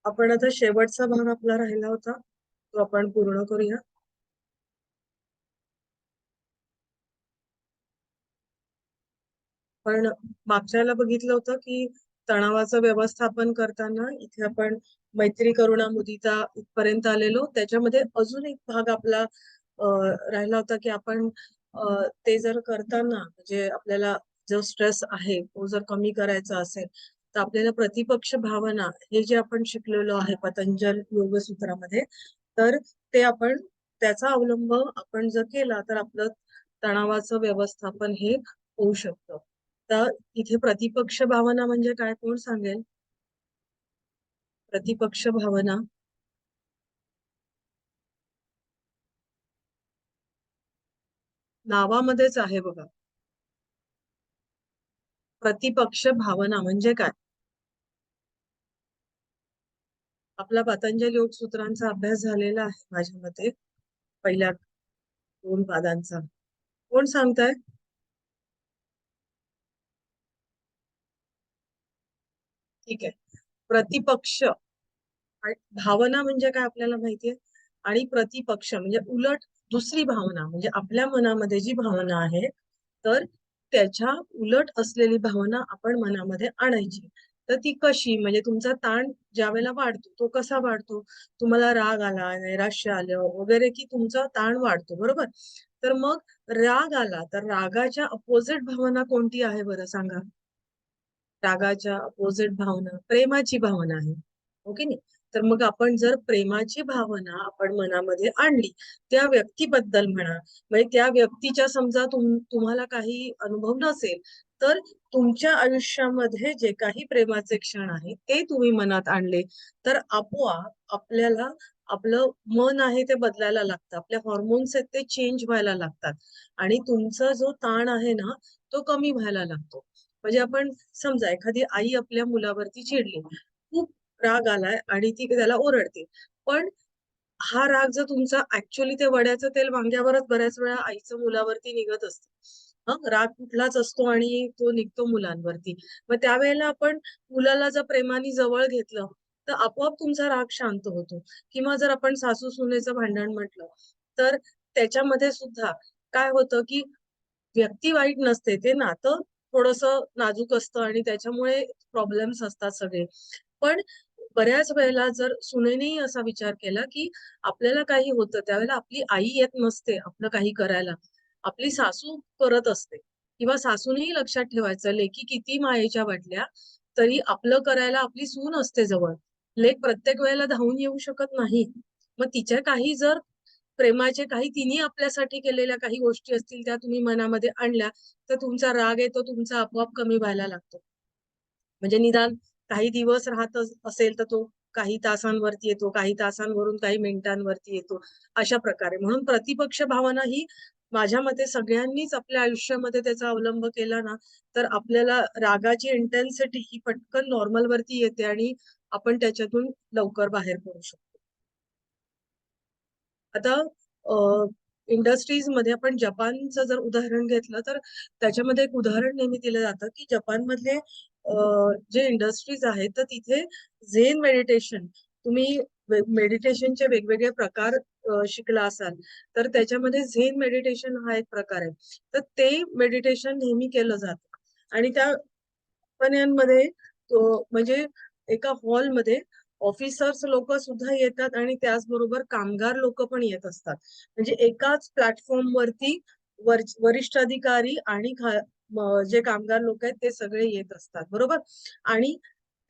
आपण आता शेवटचा भाग आपला राहिला होता तो आपण पूर्ण करूया. पण मागच्या वेळेला बघितलं होतं की तणावाचं व्यवस्थापन करताना इथे आपण मैत्री करुणा मुदिता इथपर्यंत आलेलो. त्याच्यामध्ये अजून एक भाग आपला राहिला होता की आपण ते जर करताना म्हणजे आपल्याला जो स्ट्रेस आहे तो जर कमी करायचा असेल तर आपल्याला प्रतिपक्ष भावना हे जे आपण शिकलेलो आहे पतंजल योगसूत्रामध्ये, तर ते आपण त्याचा अवलंब आपण जर केला तर आपलं तणावाचं व्यवस्थापन हे होऊ शकतं. तर इथे प्रतिपक्ष भावना म्हणजे काय कोण सांगेल? प्रतिपक्ष भावना नावामध्येच आहे बघा. प्रतिपक्ष भावना म्हणजे काय? आपला पतंजल योग सूत्रांचा अभ्यास झालेला आहे माझ्या मते पहिल्या 2 पादांचा. कोण सांगताय? ठीक आहे. प्रतिपक्ष भावना म्हणजे काय आपल्याला माहितीये आणि प्रतिपक्ष म्हणजे उलट दुसरी भावना म्हणजे आपल्या मनामध्ये जी भावना आहे तर त्याच्या उलट असलेली भावना आपण मनामध्ये आणायची. तर ती कशी म्हणजे तुमचा ताण ज्या वेळेला वाढतो तो कसा वाढतो? तुम्हाला राग आला, नैराश्य आलं वगैरे की तुमचा ताण वाढतो बरोबर. तर मग राग आला तर रागाच्या अपोजिट भावना कोणती आहे बरं सांगा? रागाच्या अपोजिट भावना प्रेमाची भावना आहे. हो की नाही? तर मग आपण जर प्रेमाची भावना आपण मनामध्ये आणली, त्या व्यक्तीबद्दल म्हणा, म्हणजे त्या व्यक्तीच्या समजा तुम्हाला काही अनुभव नसेल, तर तुमच्या आयुष्यामध्ये जे काही प्रेमाचे क्षण आहेत, ते तुम्ही मनात आणले, तर आपोआप आपल्याला आपलं मन आहे ते बदलायला लागतं. आपल्या हॉर्मोन्स आहेत ते चेंज व्हायला लागतात आणि तुमचा जो ताण आहे ना, तो कमी व्हायला लागतो. म्हणजे आपण समजा एखादी आई आपल्या मुलावरती चिडली, खूप राग आलाय आणि ती त्याला ओरडते. पण हा राग जर तुमचा ॲक्चुअली ते वड्याचं तेल वांग्यावरच बऱ्याच वेळा आईचं मुलावरती निघत असतं. हं, राग कुठलाच असतो आणि तो निघतो मुलांवरती. मग त्यावेळेला आपण मुलाला जर प्रेमाने जवळ घेतलं, तर आपोआप तुमचा राग शांत होतो. किंवा जर आपण सासू-सुनेचं भांडण म्हटलं, तर त्याच्यामध्ये सुद्धा काय होतं, की व्यक्ती वाईट नसते. ते नातं थोडंसं नाजूक असतं आणि त्याच्यामुळे प्रॉब्लेम्स असतात सगळे. पण बऱ्याच वेळेला जर सुनेनेही असा विचार केला, की आपल्याला काही होतं त्यावेळेला आपली आई येत नसते आपलं काही करायला. आपली सासू करत असते किंवा सासूनेही लक्षात ठेवायचं लेकी किती मायेच्या वाटल्या, तरी आपलं करायला आपली सून असते जवळ. लेक प्रत्येक वेळेला धावून येऊ शकत नाही. मग तिच्या काही जर प्रेमाचे काही तिने आपल्यासाठी केलेल्या काही गोष्टी असतील त्या तुम्ही मनामध्ये आणल्या, तर तुमचा राग आहे तो तुमचा आपोआप कमी व्हायला लागतो. म्हणजे निदान काही दिवस राहत असेल तर तो काही तासांवरती येतो, काही तासांवरून काही मिनिटांवरती येतो, अशा प्रकारे. म्हणून प्रतिपक्ष भावना ही माझ्या मते सगळ्यांनीच आपल्या आयुष्यामध्ये त्याचा अवलंब केला ना, तर आपल्याला रागाची इंटेन्सिटी ही पटकन नॉर्मलवरती येते आणि आपण त्याच्यातून लवकर बाहेर पडू शकतो. आता इंडस्ट्रीजमध्ये आपण जपानचं जर उदाहरण घेतलं, तर त्याच्यामध्ये एक उदाहरण नेहमी दिलं जातं, की जपानमधले जे इंडस्ट्रीज आहेत, तर तिथे झेन मेडिटेशन तुम्ही मेडिटेशनचे वेगवेगळे प्रकार शिकला असाल, तर त्याच्यामध्ये झेन मेडिटेशन हा एक प्रकार आहे. तर ते मेडिटेशन नेहमी केलं जातं आणि त्या कंपन्यांमध्ये म्हणजे एका हॉलमध्ये ऑफिसर्स लोकं सुद्धा येतात आणि त्याचबरोबर कामगार लोकं पण येत असतात. म्हणजे एकाच प्लॅटफॉर्मवरती वरिष्ठ अधिकारी आणि जे कामगार लोक आहेत ते सगळे येत असतात, बरोबर? आणि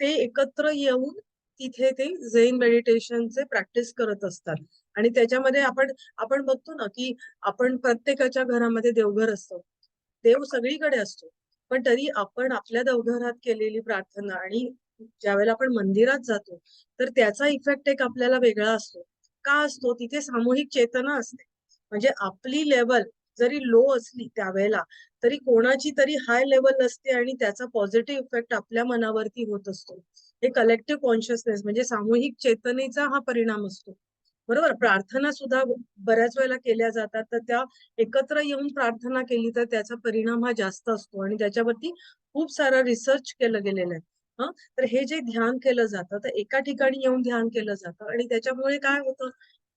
ते एकत्र येऊन तिथे ते झेन मेडिटेशनचे प्रॅक्टिस करत असतात. आणि त्याच्यामध्ये आपण आपण बघतो ना, की आपण प्रत्येकाच्या घरामध्ये देवघर असतं. देव सगळीकडे असतो. पण तरी आपण आपल्या देवघरात केलेली प्रार्थना आणि ज्यावेळेला आपण मंदिरात जातो, तर त्याचा इफेक्ट एक आपल्याला वेगळा असतो. का असतो? तिथे सामूहिक चेतना असते. म्हणजे आपली लेव्हल जरी लो असली त्यावेळेला, तरी कोणाची तरी हाय लेव्हल असते आणि त्याचा पॉझिटिव्ह इफेक्ट आपल्या मनावरती होत असतो. हे कलेक्टिव्ह कॉन्शियसनेस म्हणजे सामूहिक चेतनेचा हा परिणाम असतो. बरोबर? प्रार्थना सुद्धा बऱ्याच वेळेला केल्या जातात. तर त्या एकत्र येऊन प्रार्थना केली तर त्याचा परिणाम हा जास्त असतो आणि त्याच्यावरती खूप सारा रिसर्च केलं गेलेलं आहे. तर हे जे ध्यान केलं जातं तर एका ठिकाणी येऊन ध्यान केलं जातं आणि त्याच्यामुळे काय होतं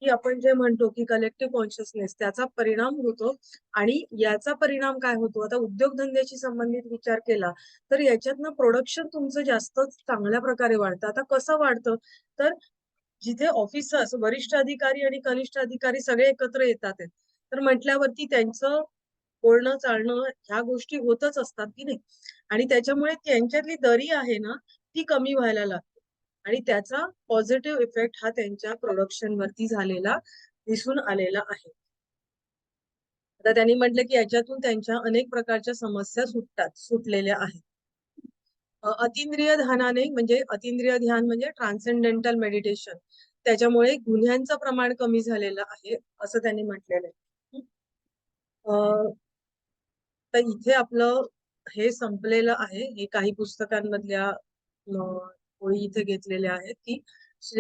की आपण जे म्हणतो की कलेक्टिव्ह कॉन्शियसनेस त्याचा परिणाम होतो. आणि याचा परिणाम काय होतो, आता उद्योगधंद्याशी संबंधित विचार केला तर याच्यातनं प्रोडक्शन तुमचं जास्त चांगल्या प्रकारे वाढतं. आता कसं वाढतं, तर जिथे ऑफिसर्स वरिष्ठ अधिकारी आणि कनिष्ठ अधिकारी सगळे एकत्र येतात आहेत, तर म्हटल्यावरती त्यांचं बोलणं चालणं ह्या गोष्टी होतच असतात की नाही. आणि त्याच्यामुळे त्यांच्यातली दरी आहे ना ती कमी व्हायला लागते आणि त्याचा पॉझिटिव्ह इफेक्ट हा त्यांच्या प्रोडक्शन वरती झालेला दिसून आलेला आहे. आता त्यांनी म्हटलं की याच्यातून त्यांच्या अनेक प्रकारच्या समस्या सुटलेल्या आहेत. अतिंद्रिय ध्यानाने म्हणजे अतिंद्रिय ध्यान म्हणजे ट्रान्सेंडेंटल मेडिटेशन, त्याच्यामुळे गुन्ह्यांचं प्रमाण कमी झालेलं आहे असं त्यांनी म्हटलेलं आहे. तर इथे आपलं हे संपलेलं आहे. हे काही पुस्तकांमधल्या ओळी इथे घेतलेल्या आहेत की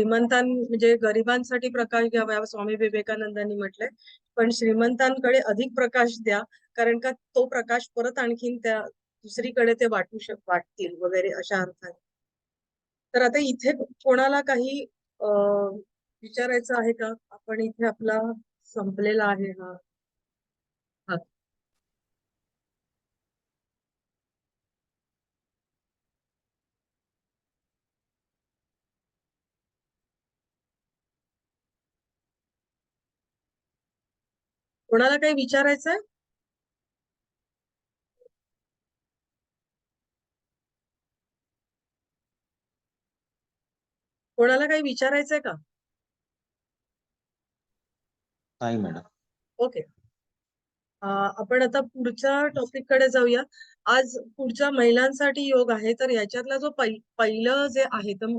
म्हणजे गरिबांसाठी प्रकाश घ्यावा स्वामी विवेकानंदांनी म्हटलंय, पण श्रीमंतांकडे अधिक प्रकाश द्या, कारण का तो प्रकाश परत आणखीन त्या दुसरीकडे ते वाटतील वगैरे अशा अर्थाने. तर आता इथे कोणाला काही विचारायचं आहे का? आपण इथे आपला संपलेला आहे हा. कोणाला काही विचारायचंय? कोणाला काही विचारायचंय का? नाही मॅडम. ओके. आपण आता पुढच्या टॉपिक कडे जाऊया. आज पुढच्या महिलांसाठी योग आहे, तर याच्यातला जो पहिलं जे आहे तर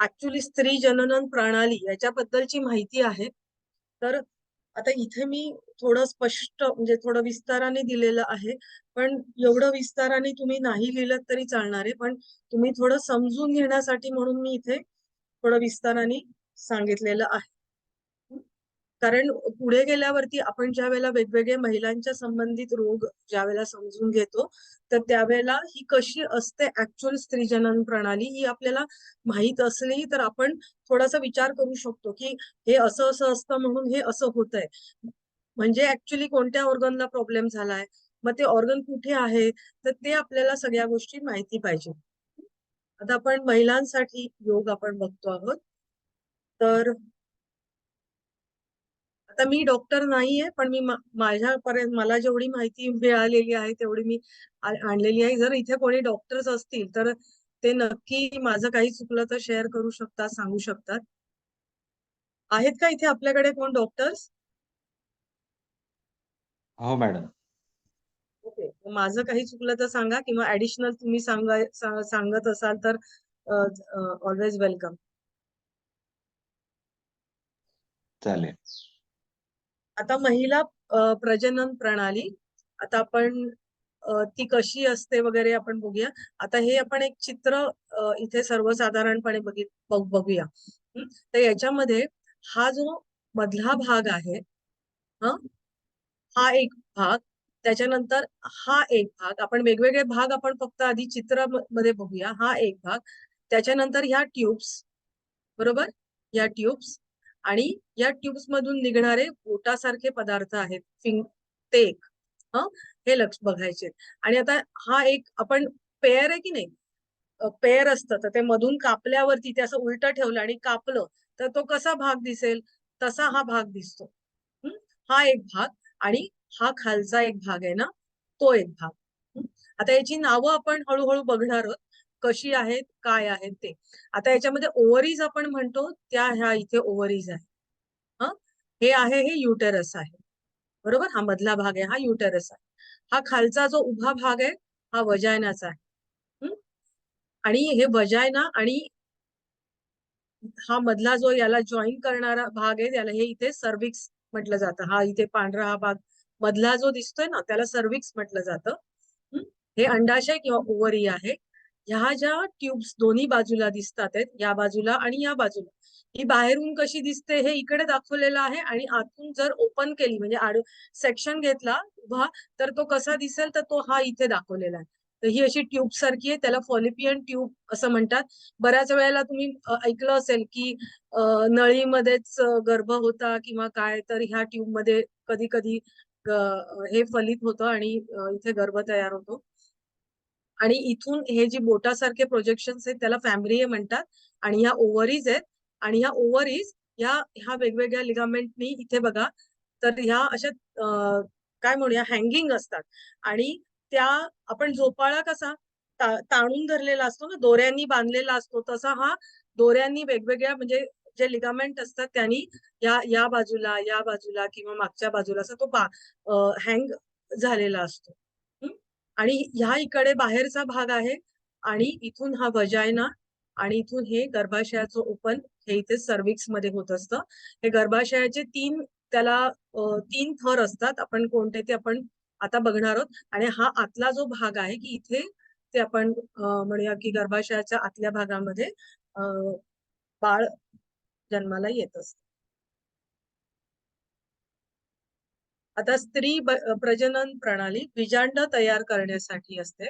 ऍक्च्युली स्त्री जननन प्रणाली याच्याबद्दलची माहिती आहे. तर आता इथे मी थोडं स्पष्ट म्हणजे थोडं विस्ताराने दिलेलं आहे, पण एवढं विस्ताराने तुम्ही नाही लिहिलं तरी चालणार आहे, पण तुम्ही थोडं समजून घेण्यासाठी म्हणून मी इथे थोडं विस्ताराने सांगितलेलं आहे. कारण पुढे गेल्यावरती आपण ज्या वेळेला वेगवेगळे महिलांच्या संबंधित रोग ज्या वेळेला समजून घेतो, तर त्यावेळेला ही कशी असते ऍक्च्युअल स्त्रीजनन प्रणाली ही आपल्याला माहित असली तर आपण थोडासा विचार करू शकतो की हे असं असं असतं म्हणून हे असं होतंय. म्हणजे ऍक्च्युअली कोणत्या ऑर्गनला प्रॉब्लेम झालाय, मग ते ऑर्गन कुठे आहे, तर ते आपल्याला सगळ्या गोष्टी माहिती पाहिजे. आता आपण महिलांसाठी योग आपण बघतो आहोत. तर आता मी डॉक्टर नाहीये, पण मी माझ्यापर्यंत मला जेवढी माहिती मिळालेली आहे तेवढी मी आणलेली आहे. जर इथे कोणी डॉक्टर्स असतील तर ते नक्की माझं काही चुकलं तर शेअर करू शकतात, सांगू शकतात. आहेत का इथे आपल्याकडे कोण डॉक्टर्स? हो मॅडम. ओके. माझं काही चुकलं तर सांगा किंवा ऍडिशनल तुम्ही सांगत असाल तर ऑलवेज वेलकम. चालेल. आता महिला प्रजनन प्रणाली, आता आपण ती कशी असते वगैरे आपण बघूया. आता हे आपण एक चित्र इथे सर्वसाधारणपणे बघूया. तर याच्यामध्ये हा जो मधला भाग आहे, हा एक भाग, त्याच्यानंतर हा एक भाग, आपण वेगवेगळे भाग आपण फक्त आधी चित्र मध्ये बघूया. हा एक भाग, त्याच्यानंतर ह्या ट्यूब्स, बरोबर, या ट्यूब्स आणि या ट्यूब्स मधून निघणारे पोटासारखे पदार्थ आहेत ते एक. हे लक्ष बघायचे. आणि आता हा एक आपण पेयर आहे की नाही, पेयर असतं तर ते मधून कापल्यावरती ते असं उलट ठेवलं आणि कापलं तर तो कसा भाग दिसेल, तसा हा भाग दिसतो. हा एक भाग आणि हा खालचा एक भाग आहे ना, तो एक भाग. आता याची नावं आपण हळूहळू बघणार आहोत, कशी आहेत काय आहेत ते. आता याच्यामध्ये ओव्हरीज आपण म्हणतो त्या ह्या इथे ओव्हरीज आहे. हे आहे, हे युटेरस आहे, बरोबर. हा मधला भाग आहे, हा युटेरस आहे. हा खालचा जो उभा भाग आहे हा वजायनाचा आहे. आणि हे वजायना आणि हा मधला जो याला जॉईन करणारा भाग आहे त्याला हे इथे सर्विक्स म्हटलं जातं. हा इथे पांढरा हा भाग मधला जो दिसतोय ना त्याला सर्विक्स म्हटलं जातं. हे अंडाशय किंवा ओव्हरी आहे. ह्या ज्या ट्यूब्स दोन्ही बाजूला दिसतात आहेत, या बाजूला आणि या बाजूला, ही बाहेरून कशी दिसते हे इकडे दाखवलेलं आहे. आणि आतून जर ओपन केली म्हणजे सेक्शन घेतला उभा, तर तो कसा दिसेल तर तो हा इथे दाखवलेला आहे. तर ही अशी ट्यूब सारखी आहे, त्याला फॉलिपियन ट्यूब असं म्हणतात. बऱ्याच वेळेला तुम्ही ऐकलं असेल की नळीमध्येच गर्भ होता किंवा काय, तर ह्या ट्यूब मध्ये कधी कधी हे फलित होतं आणि इथे गर्भ तयार होतो. आणि इथून हे जे बोटासारखे प्रोजेक्शन्स आहेत त्याला फॅम्ब्रिये म्हणतात. आणि ह्या ओव्हरीज आहेत. आणि ह्या ओव्हरीज ह्या ह्या वेगवेगळ्या लिगामेंटनी इथे बघा, तर ह्या अशा काय म्हणूया हँगिंग असतात. आणि त्या आपण झोपाळा कसा ताणून धरलेला असतो ना, दोऱ्यांनी बांधलेला असतो, तसा हा दोऱ्यांनी वेगवेगळ्या म्हणजे जे लिगामेंट असतात त्यांनी या बाजूला किंवा मागच्या बाजूला असा तो हँग झालेला असतो. आणि ह्या इकडे बाहेरचा भाग आहे. आणि इथून हा वजायना आणि इथून हे गर्भाशयाचं ओपन हे इथे सर्विक्स मध्ये होत असतं. हे गर्भाशयाचे त्याला 3 थर असतात. आपण कोणते ते आपण आता बघणार आहोत. आणि हा आतला जो भाग आहे की इथे ते आपण म्हणूया की गर्भाशयाच्या आतल्या भागामध्ये बाळ जन्माला येत असतं. आता स्त्री प्रजनन प्रणाली बीजांड तयार करण्यासाठी असते.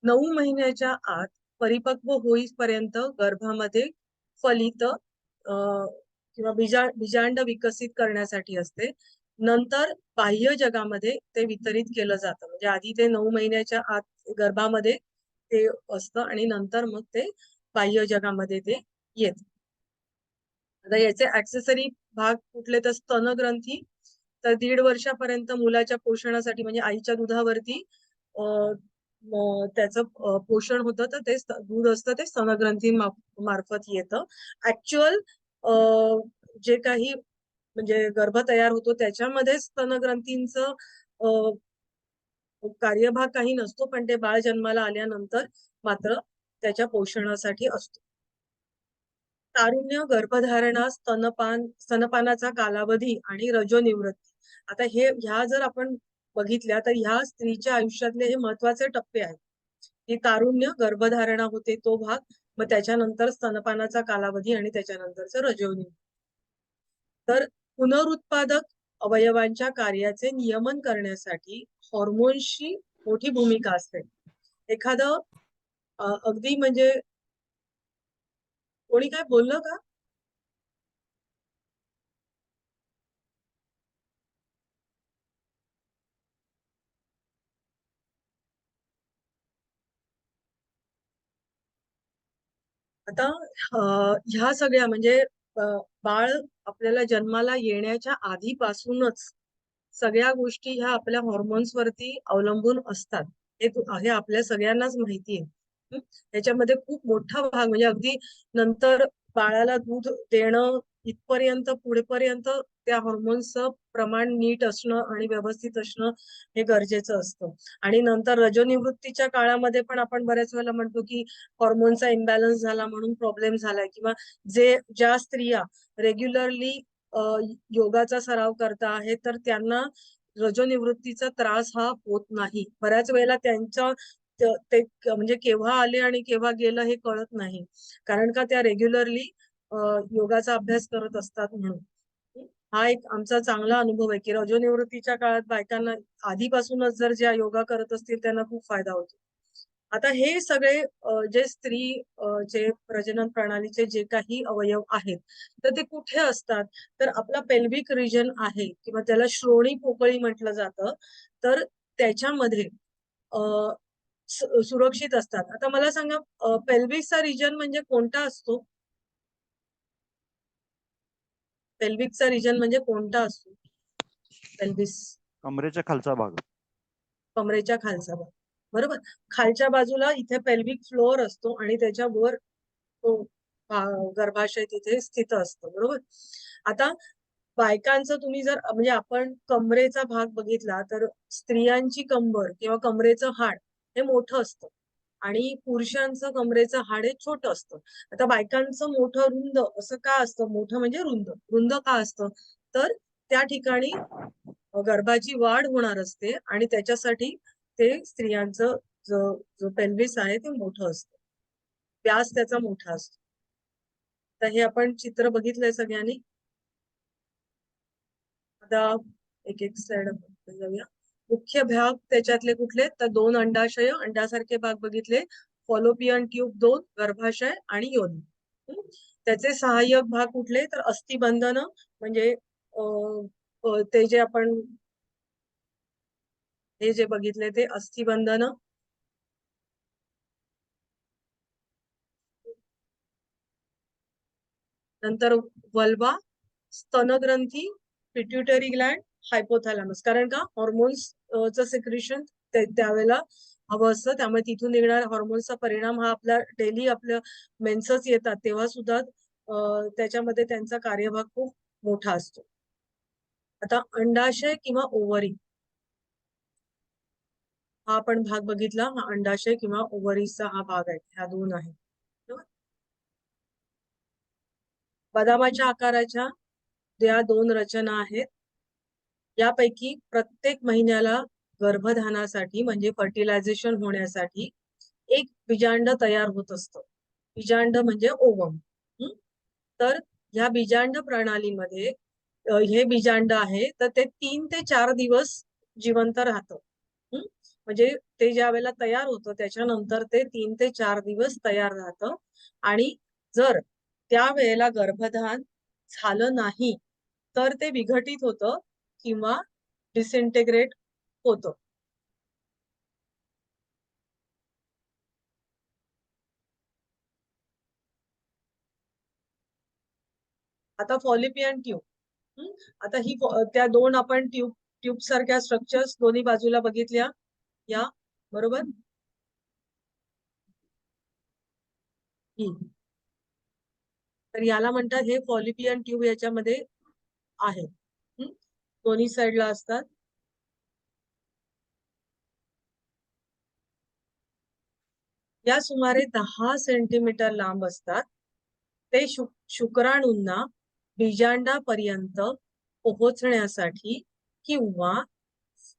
9 महिन्याच्या आत परिपक्व होईपर्यंत गर्भामध्ये फलित किंवा बीजांड विकसित करण्यासाठी असते. नंतर बाह्य जगामध्ये ते वितरित केलं जातं. म्हणजे आधी ते 9 महिन्याच्या आत गर्भामध्ये ते असतं आणि नंतर मग ते बाह्य जगामध्ये ते येतं. आता याचे ऍक्सेसरी भाग कुठले, तर स्तनग्रंथी. तर 1.5 वर्षापर्यंत मुलाच्या पोषणासाठी म्हणजे आईच्या दुधावरती त्याचं पोषण होतं, तर ते दूध असतं ते स्तनग्रंथी मार्फत येतं. ऍक्च्युअल जे काही म्हणजे गर्भ तयार होतो त्याच्यामध्ये स्तनग्रंथींचं कार्यभाग काही नसतो, पण ते बाळ जन्माला आल्यानंतर मात्र त्याच्या पोषणासाठी असतो. तारुण्य, गर्भधारणा, स्तनपानाचा कालावधी आणि रजोनिवृत्ती. आता ह्या जर आपण बघितल्या तर ह्या स्त्रीच्या आयुष्यातले हे महत्वाचे टप्पे आहेत. की तारुण्य, गर्भधारणा होते तो भाग, मग त्याच्यानंतर स्तनपानाचा कालावधी आणि त्याच्यानंतरचं रजोनिवृत्ती. तर पुनरुत्पादक अवयवांच्या कार्याचे नियमन करण्यासाठी हॉर्मोन्सची मोठी भूमिका असते. एखादं अगदी म्हणजे कोणी काय बोललं का? आता ह्या सगळ्या म्हणजे अ, बाळ आपल्याला जन्माला येण्याच्या आधीपासूनच सगळ्या गोष्टी ह्या आपल्या हॉर्मोन्स वरती अवलंबून असतात. हे आपल्या सगळ्यांनाच माहिती आहे. त्याच्यामध्ये खूप मोठा भाग म्हणजे अगदी नंतर बाळाला दूध देणं इथपर्यंत पुढेपर्यंत त्या हॉर्मोन्सचं प्रमाण नीट असणं आणि व्यवस्थित असणं हे गरजेचं असतं. आणि नंतर रजोनिवृत्तीच्या काळामध्ये पण आपण बऱ्याच वेळेला म्हणतो की हॉर्मोनचा इम्बॅलन्स झाला म्हणून प्रॉब्लेम झालाय, किंवा ज्या स्त्रिया रेग्युलरली योगाचा सराव करता आहेत तर त्यांना रजोनिवृत्तीचा त्रास हा होत नाही. बऱ्याच वेळेला त्यांचं ते म्हणजे केव्हा आले आणि केव्हा गेलं हे कळत नाही, कारण का त्या रेग्युलरली योगाचा अभ्यास करत असतात म्हणून. हा एक आमचा चांगला अनुभव आहे की रजोनिवृत्तीच्या काळात बायकांना आधीपासूनच जर ज्या योगा करत असतील त्यांना खूप फायदा होतो. आता हे सगळे जे स्त्री जे प्रजनन प्रणालीचे जे काही अवयव आहेत तर ते कुठे असतात, तर आपला पेल्विक रिजन आहे किंवा त्याला श्रोणी पोकळी म्हटलं जातं. तर त्याच्यामध्ये सुरक्षित असतात. आता मला सांगा पेल्विकचा रिजन म्हणजे कोणता असतो? पेल्विकचा रिजन म्हणजे कोणता असतो? पेल्विस कमरेच्या खालचा भाग. कमरेच्या खालचा भाग, बरोबर. खालच्या बाजूला इथे पेल्विक फ्लोअर असतो आणि त्याच्यावर तो गर्भाशय तिथे स्थित असतो, बरोबर. आता बायकांचं तुम्ही जर म्हणजे आपण कमरेचा भाग बघितला तर स्त्रियांची कंबर किंवा कमरेचं हाड हे मोठं असतं आणि पुरुषांचं कमरेचं हाड हे छोटं असतं. आता बायकांचं मोठं रुंद असं का असतं? मोठं म्हणजे रुंद रुंद का असतं? तर त्या ठिकाणी गर्भाची वाढ होणार असते आणि त्याच्यासाठी ते स्त्रियांचं जो पेल्विस आहे ते मोठं असतं, व्यास त्याचा मोठा असतो. तर हे आपण चित्र बघितलंय सगळ्यांनी. आता एक एक स्लाइड जाऊया. मुख्य भाग त्याच्यातले कुठले, तर 2 अंडाशय, अंडासारखे भाग बघितले, फॉलोपियन ट्यूब 2, गर्भाशय आणि योनी. त्याचे सहाय्यक भाग कुठले, तर अस्थिबंधन म्हणजे ते जे आपण हे जे बघितले ते अस्थिबंधन, नंतर वल्वा, स्तनग्रंथी, पिट्युटरी ग्लँड, हायपोथॅलॅमस. कारण का हॉर्मोन्स चं सिक्रेशन त्यावेळेला हवं असतं, त्यामुळे तिथून निघणाऱ्या हॉर्मोन्सचा परिणाम हा आपल्या डेली आपल्या मेन्सेस येतात तेव्हा सुद्धा त्याच्यामध्ये त्यांचा कार्यभाग खूप मोठा असतो. आता अंडाशय किंवा ओव्हरी हा आपण भाग बघितला, हा अंडाशय किंवा ओव्हरीचा हा भाग आहे, ह्या दोन आहेत. बदामाच्या आकाराच्या या 2 रचना आहेत. यापैकी प्रत्येक महिन्याला गर्भधानासाठी म्हणजे फर्टिलायझेशन होण्यासाठी एक बीजांड तयार होत असतं. बीजांड म्हणजे ओवम. तर ह्या बीजांड प्रणालीमध्ये हे बीजांड आहे तर ते 3 ते 4 दिवस जिवंत राहतं. म्हणजे ते ज्या वेळेला तयार होतं त्याच्यानंतर ते 3 ते 4 दिवस तयार राहतं आणि जर त्या वेळेला गर्भधान झालं नाही तर ते विघटित होतं किंवा डिसइंटिग्रेट होतं. आता फॉलिपियन ट्यूब, आता ही त्या 2 आपण ट्यूब सारख्या स्ट्रक्चर्स दोन्ही बाजूला बघितल्या या, बरोबर. तर याला म्हणतात हे फॉलिपियन ट्यूब याच्यामध्ये आहे, दोन्ही साईडला असतात. या सुमारे 10 सेंटीमीटर लांब असतात. ते शुक्राणूंना बीजांडापर्यंत पोहोचण्यासाठी किंवा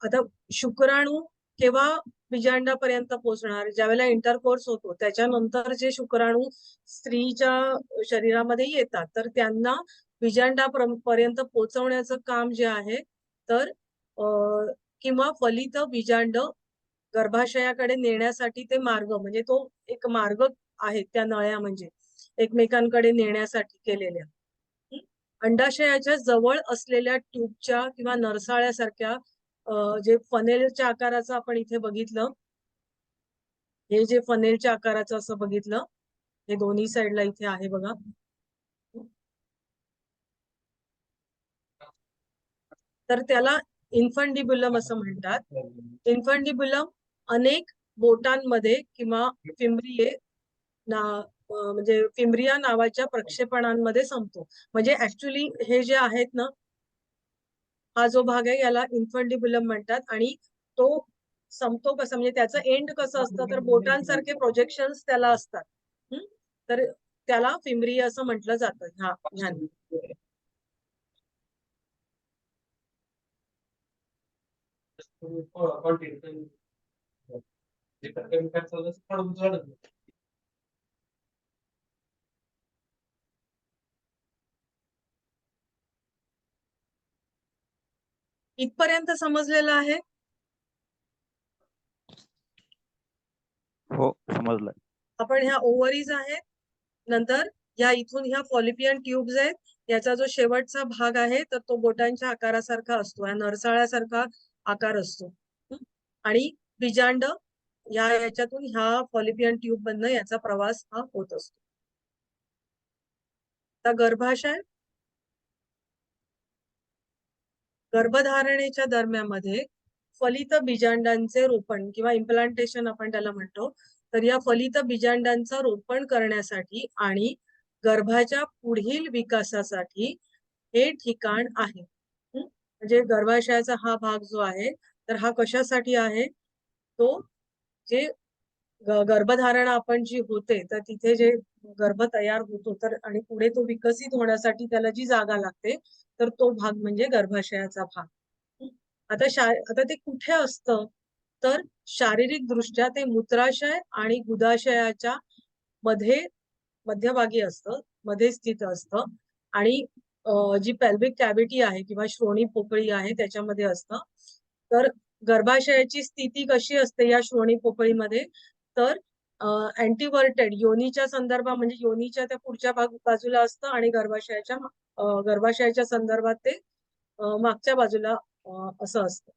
आता शुक्राणू केव्हा बीजांडापर्यंत पोहोचणार, ज्यावेळेला इंटरकोर्स होतो त्याच्यानंतर जे शुक्राणू स्त्रीच्या शरीरामध्ये येतात तर त्यांना बीजांडापर्यंत पोहोचवण्याचं काम जे आहे तर किंवा फलित बीजांड गर्भाशयाकडे नेण्यासाठी ते मार्ग म्हणजे तो एक मार्ग आहे त्या नळ्या म्हणजे एकमेकांकडे नेण्यासाठी केलेल्या. अंडाशयाच्या जवळ असलेल्या ट्यूबच्या किंवा नरसाळ्यासारख्या जे फनेलच्या आकाराचं आपण इथे बघितलं, हे जे फनेलच्या आकाराचं असं बघितलं, हे दोन्ही साईडला इथे आहे बघा. तर त्याला इन्फंडिब्युलम असं म्हणतात. इन्फंडिब्युलम अनेक बोटांमध्ये किंवा फिम्ब्रिये म्हणजे फिम्ब्रिया नावाच्या प्रक्षेपणांमध्ये संपतो. म्हणजे ऍक्च्युली हे जे आहेत ना, हा जो भाग आहे याला इन्फंडिब्युलम म्हणतात आणि तो संपतो कसा म्हणजे त्याचं एंड कसं असतं तर बोटांसारखे प्रोजेक्शन्स त्याला असतात. तर त्याला फिम्ब्रिया असं म्हटलं जातं. ह्याने इथपर्यंत समजलेलं आहे. हो समजलं. आपण ह्या ओव्हरीज आहेत, नंतर या इथून ह्या फॉलिपियन ट्यूब्स आहेत, याचा जो शेवटचा भाग आहे तर तो बोटांच्या आकारासारखा असतो, या नरसाळ्यासारखा आकार असतो. आणि बीजांड याच्यातून ह्या फॉलिपियन ट्यूब मधनं याचा प्रवास हा होत असतो. आता गर्भाशय, गर्भधारणेच्या दरम्यानमध्ये फलित बीजांडांचे रोपण किंवा इम्प्लांटेशन आपण त्याला म्हणतो. तर या फलित बीजांडांचं रोपण करण्यासाठी आणि गर्भाच्या पुढील विकासासाठी हे ठिकाण आहे. म्हणजे गर्भाशयाचा हा भाग जो आहे तर हा कशासाठी आहे, तो जे गर्भधारणा आपण जी होते तर तिथे जे गर्भ तयार होतो तर आणि पुढे तो विकसित होण्यासाठी त्याला जी जागा लागते तर तो भाग म्हणजे गर्भाशयाचा भाग. आता ते कुठे असतं तर शारीरिक दृष्ट्या ते मूत्राशय आणि गुदाशयाच्या मध्यभागी असतं, मध्ये स्थित असतं आणि जी पेल्विक कॅव्हिटी आहे किंवा श्रोणी पोकळी आहे त्याच्यामध्ये असतं. तर गर्भाशयाची स्थिती कशी असते या श्रोणी पोकळीमध्ये, तर अँटीव्हर्टेड योनीच्या संदर्भात म्हणजे योनीच्या त्या पुढच्या बाजूला असतं आणि गर्भाशयाच्या संदर्भात ते मागच्या बाजूला असं असतं.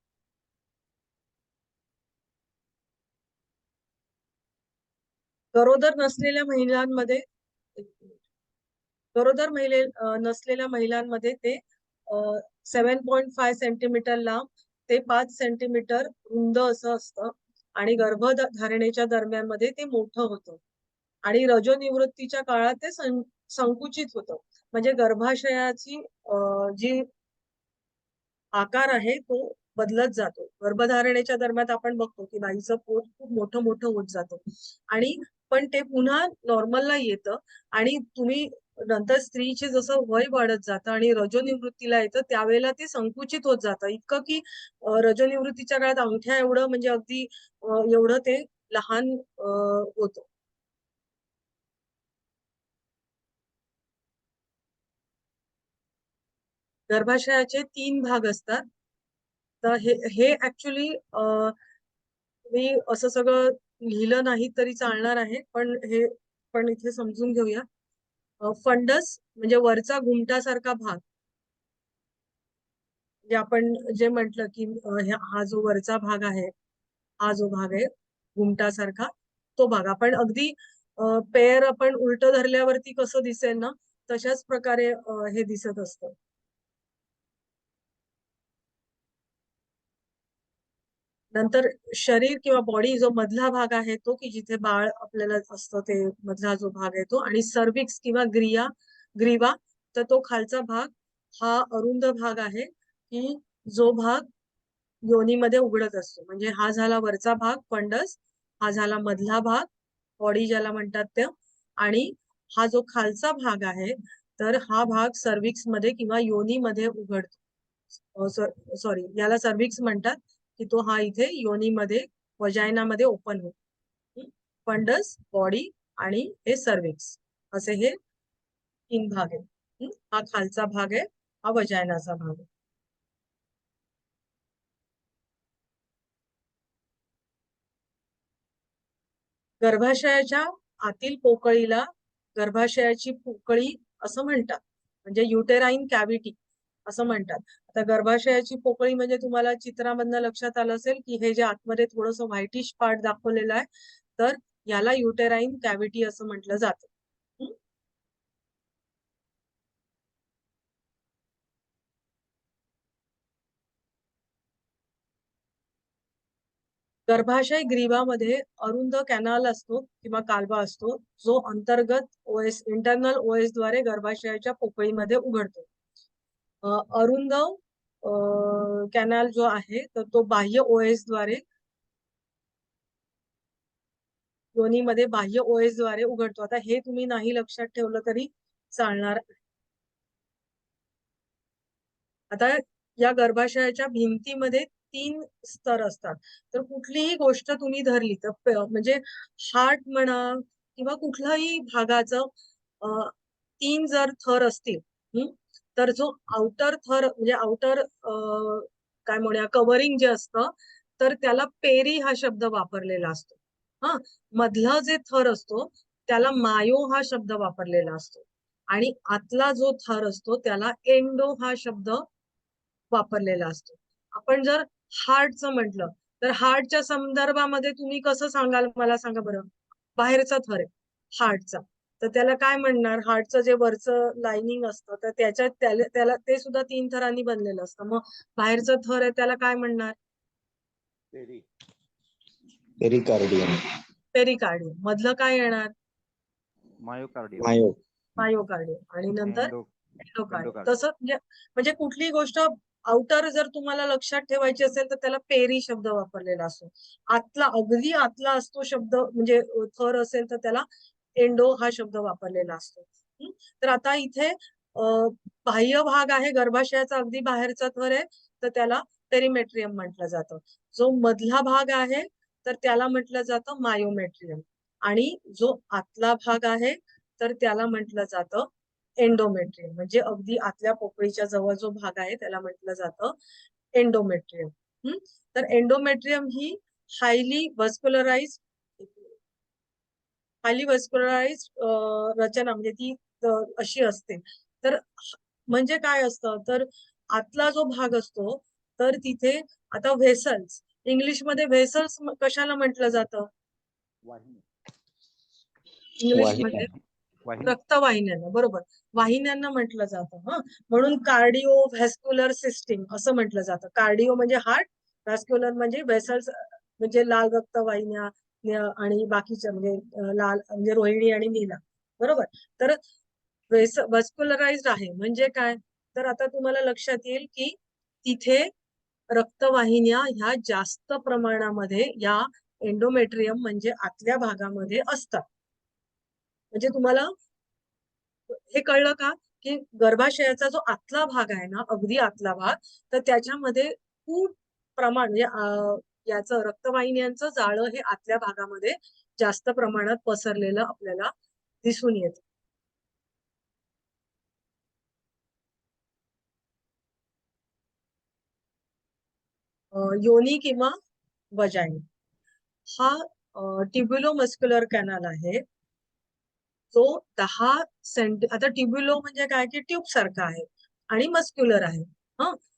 गरोदर नसलेल्या महिलांमध्ये नसलेल्या महिलांमध्ये ते 7.5 सेंटीमीटर लांब ते 5 सेंटीमीटर रुंद असं असतं आणि गर्भधारणेच्या दरम्यान मध्ये ते मोठं होतं आणि रजोनिवृत्तीच्या काळात ते संकुचित होतं. म्हणजे गर्भाशयाची जी आकार आहे तो बदलत जातो. गर्भधारणेच्या दरम्यान आपण बघतो की बाईचं पोट खूप मोठं मोठं होत जातं आणि पण ते पुन्हा नॉर्मलला येतं आणि तुम्ही नंतर स्त्रीचे जसं वय वाढत जातं आणि रजोनिवृत्तीला येतं त्यावेळेला ते संकुचित होत जातं इतकं की रजोनिवृत्तीच्या काळात अंगठ्या एवढं म्हणजे अगदी एवढं ते लहान होतं. गर्भाशयाचे 3 भाग असतात. तर हे ऍक्च्युली मी असं सगळं लिहिलं नाही तरी चालणार आहे, पण इथे समजून घेऊया. फंडस म्हणजे वरचा घुमटासारखा भाग, म्हणजे आपण जे म्हटलं की हा जो वरचा भाग आहे, हा जो भाग आहे घुमटासारखा, तो भाग आपण अगदी पेर आपण उलट धरल्यावरती कसं दिसेल ना, तशाच प्रकारे हे दिसत असतं. नंतर शरीर किंवा बॉडी जो मधला भाग आहे तो की जिथे बाळ आपल्याला असतं ते मधला जो भाग आहे तो, आणि सर्विक्स किंवा ग्रीवा, तर तो खालचा भाग हा अरुंद भाग आहे की जो भाग योनीमध्ये उघडत असतो. म्हणजे हा झाला वरचा भाग फंडस, हा झाला मधला भाग बॉडी ज्याला म्हणतात ते, आणि हा जो खालचा भाग आहे तर हा भाग सर्विक्स मध्ये किंवा योनीमध्ये उघडतो. सॉरी, याला सर्विक्स म्हणतात की तो हा इथे योनीमध्ये वजायनामध्ये ओपन होतो. फंडस, बॉडी आणि हे सर्विक्स असे हे 3 भाग आहेत. हा खालचा भाग आहे, हा वजायनाचा भाग आहे. गर्भाशयाच्या आतील पोकळीला गर्भाशयाची पोकळी असं म्हणतात, म्हणजे युटेराईन कॅव्हिटी असं म्हणतात. आता गर्भाशयाची पोकळी म्हणजे तुम्हाला चित्रामधनं लक्षात आलं असेल की हे जे आतमध्ये थोडस व्हाईटिश पार्ट दाखवलेलं आहे, तर याला युटेराईन कॅव्हिटी असं म्हटलं जातं. गर्भाशय ग्रीवामध्ये अरुंद कॅनाल असतो किंवा कालवा असतो जो अंतर्गत इंटरनल ओएस द्वारे गर्भाशयाच्या पोकळीमध्ये उघडतो. अरुंद कॅनाल जो आहे तर तो बाह्य ओएस द्वारे योनीमध्ये बाह्य ओएस द्वारे उघडतो. आता हे तुम्ही नाही लक्षात ठेवलं तरी चालणार. आता या गर्भाशयाच्या भिंतीमध्ये 3 स्तर असतात. तर कुठलीही गोष्ट तुम्ही धरली तर म्हणजे हार्ट म्हणा किंवा कुठल्याही भागाचं 3 जर थर असतील, तर जो आउटर थर म्हणजे आउटर काय म्हणूया कव्हरिंग जे असतं, तर त्याला पेरी हा शब्द वापरलेला असतो. हा, मधला जे थर असतो त्याला मायो हा शब्द वापरलेला असतो आणि आतला जो थर असतो त्याला एंडो हा शब्द वापरलेला असतो. आपण जर हार्टचं म्हटलं तर हार्टच्या संदर्भामध्ये तुम्ही कसं सांगाल मला सांगा बरं. बाहेरचा थर आहे हार्टचा, तर त्याला काय म्हणणार. हार्टचं जे वरचं लाइनिंग असतं तर त्याच्यात त्याला ते सुद्धा 3 थरांनी बनलेलं असतं. मग बाहेरचं थर आहे त्याला काय म्हणणार. पेरिकार्डियम. पेरिकार्डियम. मधलं काय येणार. मायोकार्डियम. मायोकार्डियम आणि नंतर एंडोकार्डियम. एंडोकार्डियम. तसं म्हणजे कुठली गोष्ट आउटर जर तुम्हाला लक्षात ठेवायची असेल तर त्याला पेरी शब्द वापरलेला असतो. आतला अगदी आतला असतो शब्द म्हणजे थर असेल तर त्याला एंडो हा शब्द वापरलेला असतो. तर आता इथे बाह्य भाग आहे गर्भाशयाचा अगदी बाहेरचा थर आहे तर त्याला पेरिमेट्रियम म्हटलं जातं. जो मधला भाग आहे तर त्याला म्हटलं जातं मायोमेट्रियम आणि जो आतला भाग आहे तर त्याला म्हटलं जातं एंडोमेट्रियम. म्हणजे अगदी आतल्या पोकळीच्या जवळ जो भाग आहे त्याला म्हटलं जातं एंडोमेट्रियम. तर एंडोमेट्रियम ही हायली वस्क्युलराइज रचना म्हणजे ती अशी असते. तर म्हणजे काय असतं, तर आतला जो भाग असतो तर तिथे आता व्हेसल्स, इंग्लिशमध्ये व्हेसल्स कशाला म्हटलं जातं? वाहिनी इंग्लिशमध्ये वाहिन्या. वाहिनी रक्तवाहिन्यांना, बरोबर, वाहिन्यांना म्हटलं जातं. म्हणून कार्डिओ व्हॅस्क्युलर सिस्टीम असं म्हटलं जातं. कार्डिओ म्हणजे हार्ट, व्हॅस्क्युलर म्हणजे व्हेसल्स, म्हणजे लाल रक्तवाहिन्या आणि बाकीच्या म्हणजे लाल म्हणजे रोहिणी आणि नीला, बरोबर. तर व्हॅस्क्युलराइज्ड आहे म्हणजे काय, तर आता तुम्हाला लक्षात येईल की तिथे रक्तवाहिन्या ह्या जास्त प्रमाणामध्ये या एंडोमेट्रियम म्हणजे आतल्या भागामध्ये असतात. म्हणजे तुम्हाला हे कळलं का, की गर्भाशयाचा जो आतला भाग आहे ना, अगदी आतला भाग, तर त्याच्यामध्ये खूप प्रमाण म्हणजे याचं रक्तवाहिन्यांचं जाळं हे आतल्या भागामध्ये जास्त प्रमाणात पसरलेलं आपल्याला दिसून येतं. योनी किंवा वजाइना हा ट्युब्युलोमस्क्युलर कॅनल आहे, जो 10 आता ट्युब्युलो म्हणजे काय, की ट्यूब सारखा आहे आणि मस्क्युलर आहे.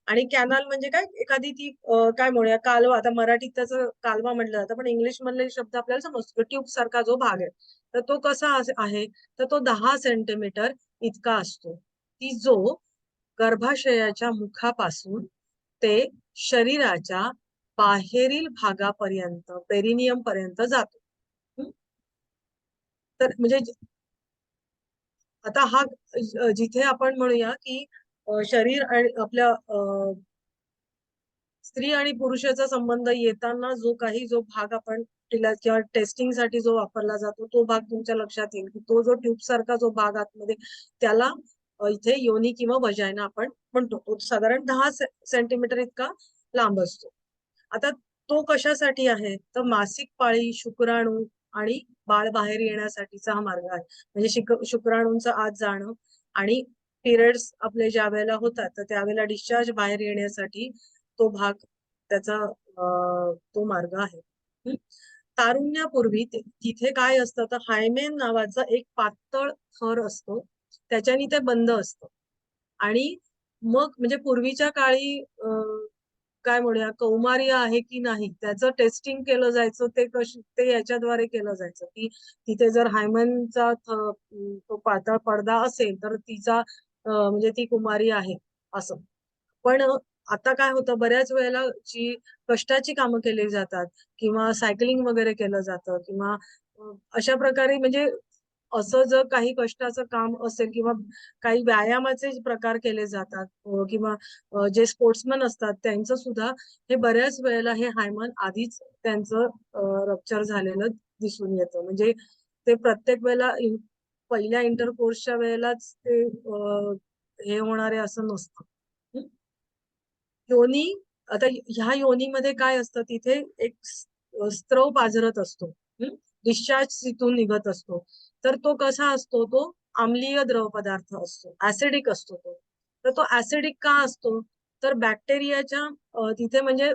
आणि कॅनल म्हणजे काय, एखादी ती काय म्हणूया कालवा, आता मराठीत त्याचं कालवा म्हटलं जातं, पण इंग्लिश मधले शब्द आपल्याला समजतो. ट्यूब सारखा जो भाग आहे तर तो कसा आहे, तर तो 10 सेंटीमीटर इतका असतो, की जो गर्भाशयाच्या मुखापासून ते शरीराच्या बाहेरील भागापर्यंत पेरिनियम पर्यंत जातो. तर म्हणजे आता हा जिथे आपण म्हणूया की शरीर आणि आपल्या स्त्री आणि पुरुषाचा संबंध येताना जो भाग आपण तिला किंवा टेस्टिंग साठी जो वापरला जातो तो भाग तुमच्या लक्षात येईल की तो जो ट्यूब सारखा जो भाग आतमध्ये, त्याला इथे योनी किंवा वजायना आपण म्हणतो. तो साधारण 10 सेंटीमीटर इतका लांब असतो. आता तो कशासाठी आहे, तर मासिक पाळी, शुक्राणू आणि बाळ बाहेर येण्यासाठीचा हा मार्ग आहे. म्हणजे शुक्राणूंचं आत जाणं आणि पिरियड्स आपले ज्या वेळेला होतात तर त्यावेळेला डिस्चार्ज बाहेर येण्यासाठी तो भाग त्याचा तो मार्ग आहे. तारुण्यापूर्वी तिथे काय असतं, तर हायमेन नावाचा एक पातळ थर असतो, त्याच्याने ते बंद असतं. आणि मग म्हणजे पूर्वीच्या काळी काय म्हणूया कौमार्य आहे की नाही त्याचं टेस्टिंग केलं जायचं. ते याच्याद्वारे केलं जायचं की तिथे जर हायमनचा तो पातळ पडदा असेल तर तिचा म्हणजे ती कुमारी आहे असं. पण आता काय होतं, बऱ्याच वेळेला जी कष्टाची कामं केली जातात किंवा सायकलिंग वगैरे केलं जातं किंवा अशा प्रकारे म्हणजे असं जर काही कष्टाचं काम असेल किंवा काही व्यायामाचे प्रकार केले जातात किंवा जे स्पोर्ट्समन असतात त्यांचं सुद्धा हे बऱ्याच वेळेला हे हायमन आधीच त्यांचं रप्चर झालेलं दिसून येतं. म्हणजे ते प्रत्येक वेळेला पहिल्या इंटरकोर्सच्या वेळेलाच ते हे होणारे असं नसतं. योनी, आता ह्या योनीमध्ये काय असतं, तिथे एक स्त्रव पाझरत असतो. डिस्चार्ज तिथून निघत असतो. तर तो कसा असतो, तो आम्लीय द्रव पदार्थ असतो, ऍसिडिक असतो तो. तर तो ऍसिडिक का असतो, तर बॅक्टेरियाच्या तिथे म्हणजे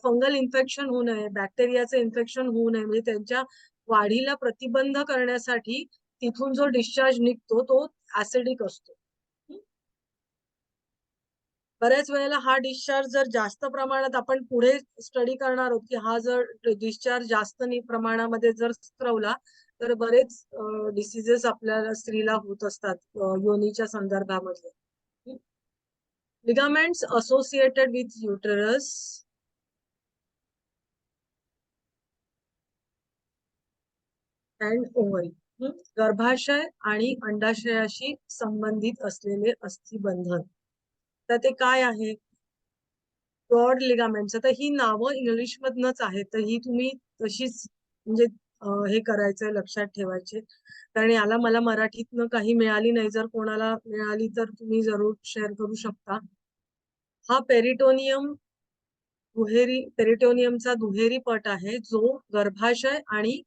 फंगल इन्फेक्शन होऊ नये, बॅक्टेरियाचं इन्फेक्शन होऊ नये, म्हणजे त्यांच्या वाढीला प्रतिबंध करण्यासाठी तिथून जो डिस्चार्ज निघतो तो ऍसिडिक असतो. बऱ्याच वेळेला हा डिस्चार्ज जर जास्त प्रमाणात आपण पुढे स्टडी करणार आहोत की हा जर डिस्चार्ज जास्त प्रमाणामध्ये जर स्त्रवला तर बरेच डिसीजेस आपल्याला स्त्रीला होत असतात योनीच्या संदर्भामध्ये. Ligaments associated with uterus and ovary, गर्भाशय आणि अंडाशयाशी संबंधित असलेले अस्थिबंधन. तर ते काय आहे, ब्रॉड लिगामेंट्स. आता ही नावं इंग्लिश मधनच आहेत, तर ही तुम्ही तशीच म्हणजे हे करायचंय, लक्षात ठेवायचे, कारण याला मला मराठीतनं काही मिळाली नाही. जर कोणाला मिळाली तर तुम्ही जरूर शेअर करू शकता. हा पेरिटोनियमचा दुहेरी पट आहे जो गर्भाशय आणि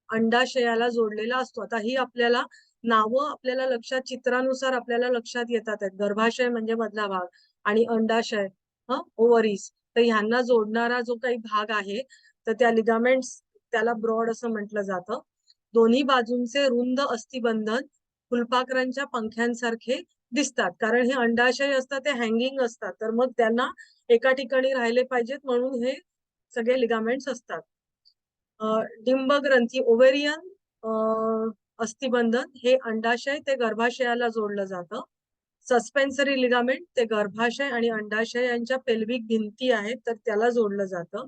अंडाशयाला जोडलेला असतो. आता ही आपल्याला नावं आपल्याला लक्षात, चित्रानुसार आपल्याला लक्षात येतात आहेत. गर्भाशय म्हणजे मधला भाग आणि अंडाशय ओव्हरीज तर ह्यांना जोडणारा जो काही भाग आहे तर त्या लिगामेंट्स त्याला ब्रॉड असं म्हटलं जातं. दोन्ही बाजूंचे रुंद अस्थिबंधन फुलपाखरांच्या पंख्यांसारखे दिसतात, कारण हे अंडाशय असतात ते हँगिंग असतात, तर मग त्यांना एका ठिकाणी राहिले पाहिजेत म्हणून हे सगळे लिगामेंट्स असतात. डिंब ग्रंथी ओव्हेरियन अस्थिबंधन हे अंडाशय ते गर्भाशयाला जोडलं जातं. सस्पेन्सरी लिगामेंट ते गर्भाशय आणि अंडाशय यांच्या पेल्विक भिंती आहेत तर त्याला जोडलं जातं.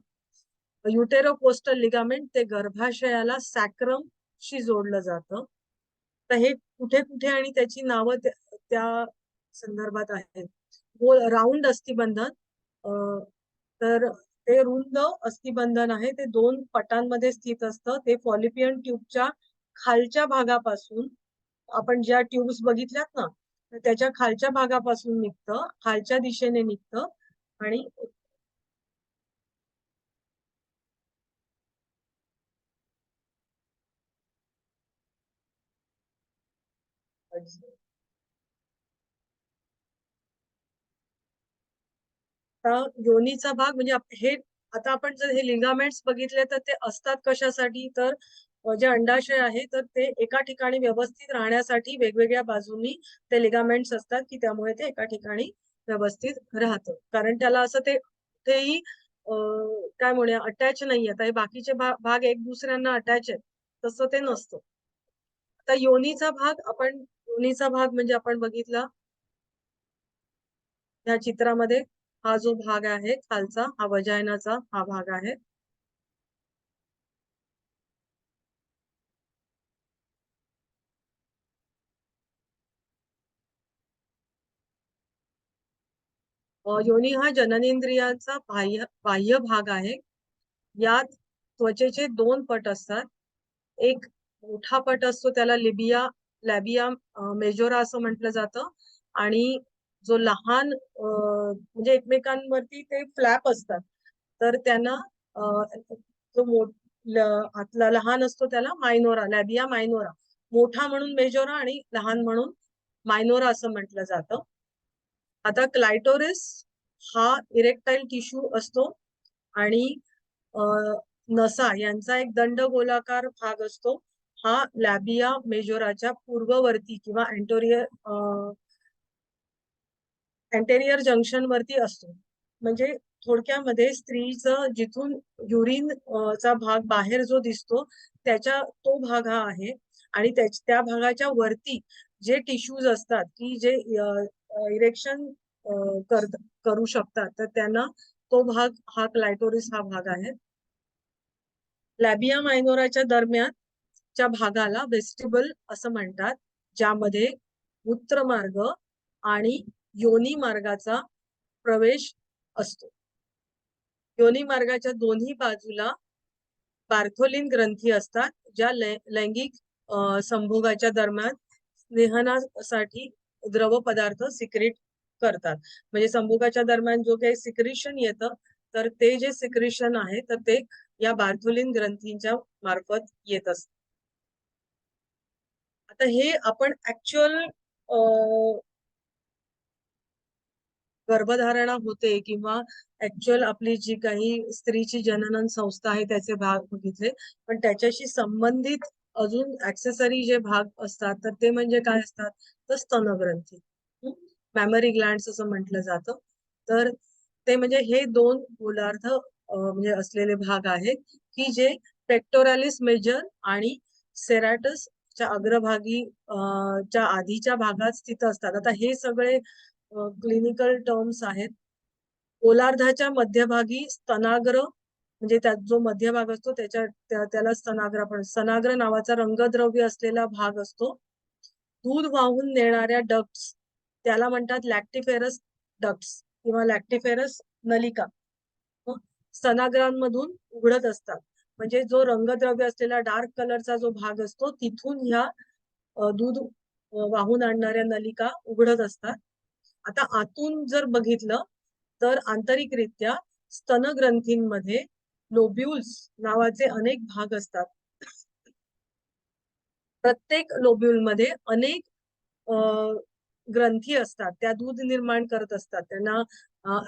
युटेरोकोस्टल लिगामेंट ते गर्भाशयाला सॅक्रम शी जोडलं जातं. तर हे कुठे कुठे आणि त्याची नावं त्या संदर्भात आहेत. राऊंड अस्थिबंधन तर ते रुंद अस्थिबंधन आहे, ते 2 पटांमध्ये स्थित असतं. ते फॉलिपियन ट्यूबच्या खालच्या भागापासून, आपण ज्या ट्यूब्स बघितल्यात ना, तर त्याच्या खालच्या भागापासून निघतं, खालच्या दिशेने निघतं आणि योनीचा भाग म्हणजे हे आता आपण जर हे लिगामेंट्स बघितले तर ते असतात कशासाठी, तर जे अंडाशय आहे तर ते एका ठिकाणी व्यवस्थित राहण्यासाठी वेगवेगळ्या बाजूंनी ते लिगामेंट्स असतात की त्यामुळे ते एका ठिकाणी व्यवस्थित राहतं, कारण त्याला असं ते कुठेही काय म्हणूया अटॅच नाही. आता हे बाकीचे भाग एक दुसऱ्यांना अटॅच आहेत, तसं ते नसतं. आता योनीचा भाग म्हणजे आपण बघितला या चित्रामध्ये, हा जो भाग आहे खालचा, हा वजायनाचा हा भाग आहे. योनी हा जननेंद्रियांचा बाह्य भाग आहे. यात त्वचेचे 2 पट असतात. एक मोठा पट असतो त्याला लॅबिया मेजोरा असं म्हटलं जातं, आणि जो लहान म्हणजे एकमेकांवरती ते फ्लॅप असतात तर त्यांना जो आतला लहान असतो त्याला मायनोरा, लॅबिया मायनोरा, मोठा म्हणून मेजोरा आणि लहान म्हणून मायनोरा असं म्हटलं जातं. आता क्लायटोरिस हा इरेक्टाईल टिश्यू असतो आणि नसा यांचा एक दंडगोलाकार भाग असतो. हा लॅबिया मेजोराच्या पूर्ववर्ती किंवा अँटेरियर जंक्शन वरती असतो. म्हणजे थोडक्यामध्ये स्त्रीचं जिथून युरिन चा भाग बाहेर जो दिसतो त्याच्या तो भाग हा आहे, आणि त्या भागाच्या वरती जे टिश्यूज असतात की जे इरेक्शन करू शकतात तर त्यांना तो भाग हा क्लायटोरिस हा भाग आहे. लॅबिया मायनोराच्या दरम्यानच्या भागाला वेस्टिबल असं म्हणतात, ज्यामध्ये मूत्रमार्ग आणि योनी मार्गाचा प्रवेश असतो. योनी मार्गाच्या दोन्ही बाजूला बार्थोलिन ग्रंथी असतात, ज्या लैंगिक संभोगाच्या दरम्यान स्नेहनासाठी द्रव पदार्थ सिक्रेट करतात. म्हणजे संभोगाच्या दरम्यान जो काही सिक्रेशन येतं तर ते जे सिक्रेशन आहे तर ते या बार्थोलिन ग्रंथींच्या मार्फत येत असत. आता हे आपण ऍक्च्युअल गर्भधारणा होते किंवा ऍक्च्युअल आपली जी काही स्त्रीची जननन संस्था आहे त्याचे भाग बघितले, पण त्याच्याशी संबंधित अजून ऍक्सेसरी जे भाग असतात तर ते म्हणजे काय असतात, तर स्तनग्रंथी, मॅमरी ग्लँड्स असं म्हटलं जातं. तर ते म्हणजे हे 2 गोलार्ध म्हणजे असलेले भाग आहेत की जे पेक्टोरॅलिस मेजर आणि सेराटस च्या अग्रभागी च्या आधीच्या भागात स्थित असतात. आता हे सगळे क्लिनिकल टर्म्स आहेत. गोलार्धाच्या मध्यभागी स्तनाग्र, म्हणजे त्यात जो मध्यभाग असतो त्याला स्तनाग्र, आपण स्तनाग्र नावाचा रंगद्रव्य असलेला भाग असतो. दूध वाहून नेणाऱ्या डक्ट्स त्याला म्हणतात लॅक्टिफेरस डक्ट्स किंवा लॅक्टिफेरस नलिका स्तनाग्रांमधून उघडत असतात. म्हणजे जो रंगद्रव्य असलेला डार्क कलरचा जो भाग असतो तिथून ह्या दूध वाहून आणणाऱ्या नलिका उघडत असतात. आता आतून जर बघितलं तर आंतरिकरित्या स्तनग्रंथींमध्ये लोब्युल्स नावाचे अनेक भाग असतात. प्रत्येक लोब्युल मध्ये अनेक ग्रंथी असतात, त्या दूध निर्माण करत असतात, त्यांना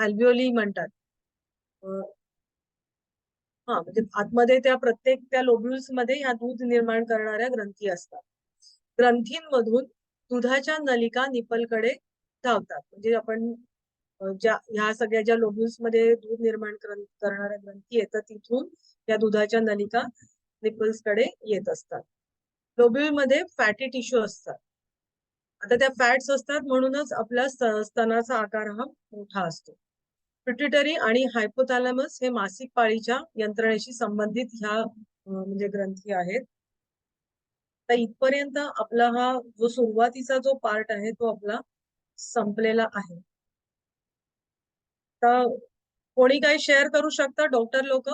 अल्व्हिओली म्हणतात. हा म्हणजे आतमध्ये त्या प्रत्येक त्या लोब्युल्स मध्ये या दूध निर्माण करणाऱ्या ग्रंथी असतात. ग्रंथींमधून दुधाच्या नलिका निपलकडे धावतात. म्हणजे आपण ज्या ह्या सगळ्या ज्या लोब्युल्स मध्ये दूध निर्माण करणाऱ्या ग्रंथी येतात तिथून या दुधाच्या नलिका निपल्स कडे येत असतात. लोब्युल मध्ये फॅटी टिश्यू असतात. आता त्या फॅट्स असतात म्हणूनच आपल्या स्तनाचा आकार हा मोठा असतो. पिट्युटरी आणि हायपोथॅलॅमस हे मासिक पाळीच्या यंत्रणेशी संबंधित ह्या म्हणजे ग्रंथी आहेत. तर इथपर्यंत आपला हा जो सुरुवातीचा जो पार्ट आहे तो आपला संपलेला आहे. तर कोणी काही शेअर करू शकता डॉक्टर लोक?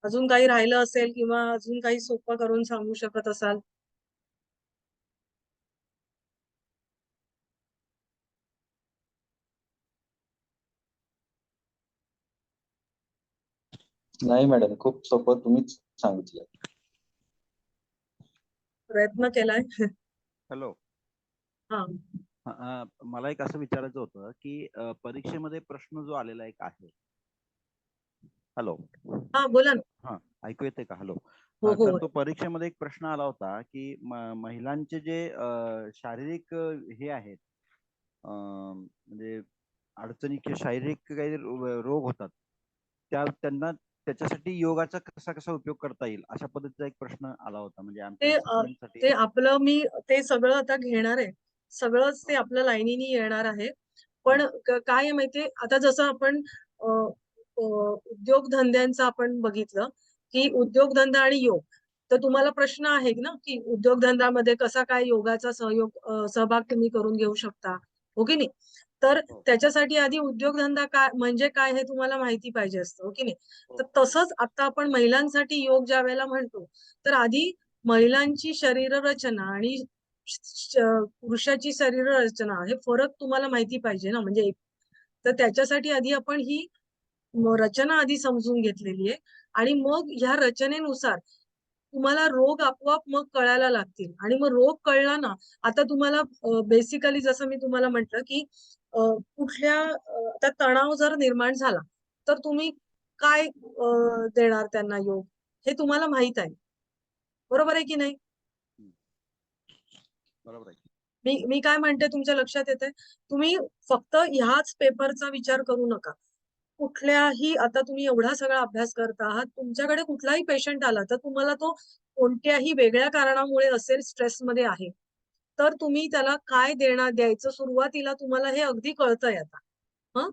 अजून काही राहिलं असेल किंवा अजून काही सोपं करून सांगू शकत असाल? नाही मॅडम, खूप सोपं तुम्हीच सांगितलं. प्रयत्न केलाय. हॅलो. हा मला एक असं विचारायचं होतं की परीक्षेमध्ये प्रश्न जो आलेला एक आहे. हॅलो. हा बोला ना. हा, ऐकू येते का? हॅलो. हो हो तर तो परीक्षेमध्ये एक प्रश्न आला होता की महिलांचे जे शारीरिक हे आहेत, म्हणजे अडचणी किंवा शारीरिक काही रोग होतात, त्यांना त्याच्यासाठी योगाचा कसा कसा उपयोग करता येईल अशा पद्धतीचा एक प्रश्न आला होता. म्हणजे आमच्या ते असेसमेंटसाठी. ते आपलं मी ते सगळं आता घेणार आहे. सगळंच ते आपल्या लाईनीने येणार आहे. पण काय आहे माहितीये, आता जसं आपण उद्योगधंद्यांचं आपण बघितलं की उद्योगधंदा आणि योग, तर तुम्हाला प्रश्न आहे ना की उद्योगधंद्यामध्ये कसा काय योगाचा सहभाग तुम्ही करून घेऊ शकता, हो की नाही? तर हो. त्याच्यासाठी आधी उद्योगधंदा काय म्हणजे काय हे तुम्हाला माहिती पाहिजे असतं, हो की नाही? हो. तर तसंच आता आपण महिलांसाठी योग ज्या वेळेला म्हणतो, तर आधी महिलांची शरीर रचना आणि पुरुषाची शरीर रचना हे फरक तुम्हाला माहिती पाहिजे ना. म्हणजे तर त्याच्यासाठी आधी आपण ही रचना आधी समजून घेतलेली आहे आणि मग ह्या रचनेनुसार तुम्हाला रोग आपोआप मग कळायला लागतील. आणि मग रोग कळला ना, आता तुम्हाला बेसिकली जसं मी तुम्हाला म्हटलं की कुठल्या आता तणाव जर निर्माण झाला तर तुम्ही काय देणार त्यांना योग, हे तुम्हाला माहित आहे. बरोबर आहे की नाही? बरोबर आहे. मी काय म्हणते तुमच्या लक्षात येते? तुम्ही फक्त ह्याच पेपरचा विचार करू नका. कुठल्याही आता तुम्ही एवढा सगळा अभ्यास करता आहात, तुमच्याकडे कुठलाही पेशंट आला तर तुम्हाला तो कोणत्याही वेगळ्या कारणामुळे असेल, स्ट्रेसमध्ये आहे, तर तुम्ही त्याला काय द्यायचं सुरुवातीला तुम्हाला हे अगदी कळतंय आता. हं?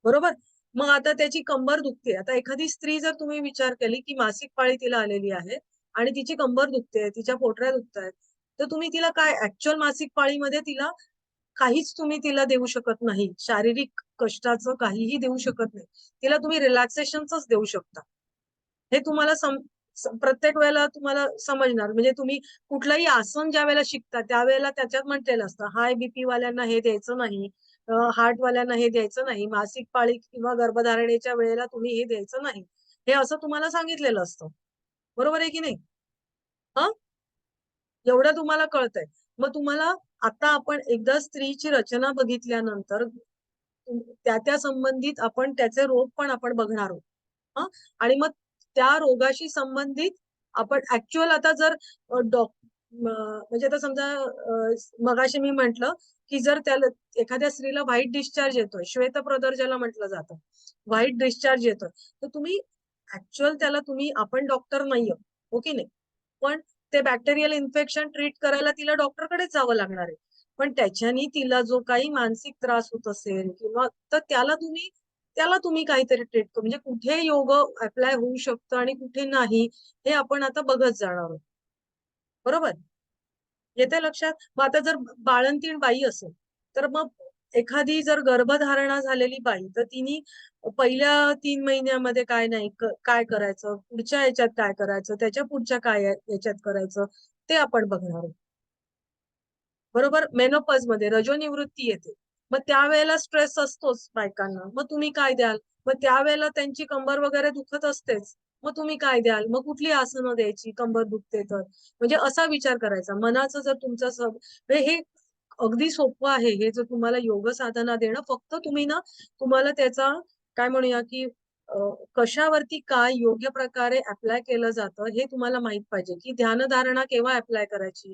बरोबर? मग आता त्याची कंबर दुखते. आता एखादी स्त्री जर तुम्ही विचार केली की मासिक पाळी तिला आलेली आहे आणि तिची कंबर दुखते, तिच्या पोटऱ्या दुखतायत, तर तुम्ही तिला काय ऍक्च्युअल मासिक पाळीमध्ये तिला काहीच तुम्ही तिला देऊ शकत नाही. शारीरिक कष्टाचं काहीही देऊ शकत नाही. तिला तुम्ही रिलॅक्सेशनच देऊ शकता. हे तुम्हाला प्रत्येक वेळेला तुम्हाला समजणार. म्हणजे तुम्ही कुठलंही आसन ज्या वेळेला शिकता त्यावेळेला त्याच्यात म्हटलेलं असतं, हाय बीपी वाल्यांना हे द्यायचं नाही, हार्ट वाल्यांना हे द्यायचं नाही, मासिक पाळी किंवा गर्भधारणेच्या वेळेला तुम्ही हे द्यायचं नाही. हे असं तुम्हाला सांगितलेलं असतं. बरोबर आहे की नाही? हं? एवढं तुम्हाला कळतंय. मग तुम्हाला आता आपण एकदा स्त्रीची रचना बघितल्यानंतर त्या संबंधित आपण त्याचे रोग पण आपण बघणार आहोत. हं? आणि मग त्या रोगाशी संबंधित आपण ऍक्च्युअल आता जर म्हणजे आता समजा मगाशी मी म्हंटल की जर त्याला एखाद्या स्त्रीला व्हाईट डिस्चार्ज येतोय, श्वेतप्रदर ज्याला म्हटलं जातं, व्हाईट डिस्चार्ज येतोय, तर तुम्ही ऍक्च्युअल त्याला आपण डॉक्टर नाहीये, हो की नाही? पण ते बॅक्टेरियल इन्फेक्शन ट्रीट करायला तिला डॉक्टरकडेच जावं लागणार आहे. पण त्याच्यानी तिला जो काही मानसिक त्रास होत असेल किंवा तर त्याला तुम्ही काहीतरी ट्रीट करू, म्हणजे कुठे योग अप्लाय होऊ शकतं आणि कुठे नाही, हे आपण आता बघत जाणार आहोत. बरोबर? येते लक्षात? मग आता जर बाळंतीण बाई असेल, तर मग एखादी जर गर्भधारणा झालेली बाई, तर तिने पहिल्या 3 महिन्यामध्ये काय नाही काय करायचं, पुढच्या ह्याच्यात काय करायचं, त्याच्या पुढच्या काय याच्यात करायचं, ते आपण बघणार आहोत. बरोबर? मेनोपॉज मध्ये रजोनिवृत्ती येते. मग त्यावेळेला स्ट्रेस असतोच बायकांना. मग तुम्ही काय द्याल? मग त्यावेळेला त्यांची कंबर वगैरे दुखत असतेच. मग तुम्ही काय द्याल? मग कुठली आसनं द्यायची कंबर दुखते तर? म्हणजे असा विचार करायचा. मनाचं जर तुमचं म्हणजे हे अगदी सोपं आहे. हे जर तुम्हाला योग साधना देणं, फक्त तुम्ही ना तुम्हाला त्याचा काय म्हणूया की कशावरती काय योग्य प्रकारे अप्लाय केलं जातं हे तुम्हाला माहित पाहिजे, की ध्यानधारणा केव्हा अप्लाय करायची,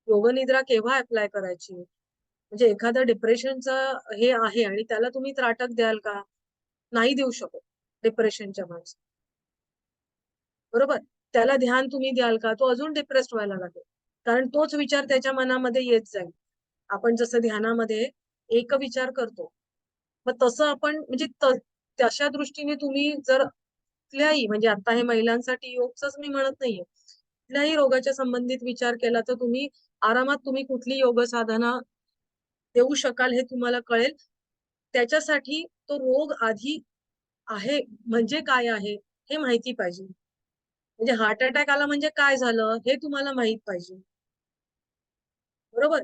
योगनिद्रा केव्हा अप्लाय करायची. म्हणजे एखादं डिप्रेशनचं हे आहे आणि त्याला तुम्ही त्राटक द्याल का? नाही देऊ शकत डिप्रेशनच्या माणसाला. बरोबर? त्याला ध्यान तुम्ही द्याल का? तो अजून डिप्रेस्ड व्हायला लागेल. कारण तोच विचार त्याच्या मनामध्ये येत जाईल. आपण जसं ध्यानामध्ये एक विचार करतो. मग तसं आपण म्हणजे तशा दृष्टीने तुम्ही जर कुठल्याही म्हणजे आता हे महिलांसाठी योगचंच मी म्हणत नाहीये. कुठल्याही रोगाच्या संबंधित विचार केला तर तुम्ही आरामात तुम्ही कुठली योग साधना देऊ शकाल हे तुम्हाला कळेल. त्याच्यासाठी तो रोग आधी आहे म्हणजे काय आहे हे माहिती पाहिजे. म्हणजे हार्ट अटॅक आला म्हणजे काय झालं हे तुम्हाला माहित पाहिजे. बरोबर?